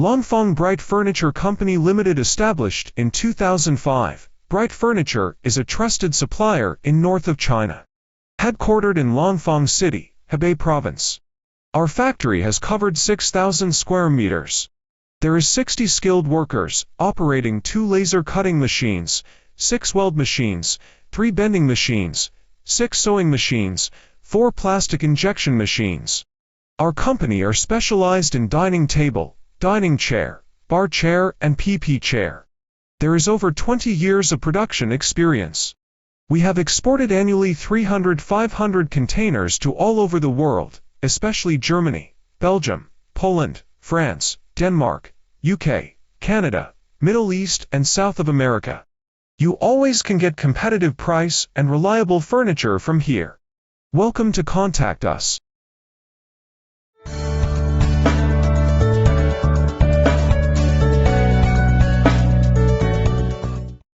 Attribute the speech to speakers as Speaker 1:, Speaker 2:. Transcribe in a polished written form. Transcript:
Speaker 1: Langfang Bright Furniture Company Limited. Established in 2005, Bright Furniture is a trusted supplier in north of China. Headquartered in Langfang City, Hebei Province. Our factory has covered 6,000 square meters. There is 60 skilled workers, operating 2 laser cutting machines, 6 weld machines, 3 bending machines, 6 sewing machines, 4 plastic injection machines. Our company are specialized in dining table, dining chair, bar chair and PP chair. There is over 20 years of production experience. We have exported annually 300-500 containers to all over the world, especially Germany, Belgium, Poland, France, Denmark, UK, Canada, Middle East and South of America. You always can get competitive price and reliable furniture from here. Welcome to contact us.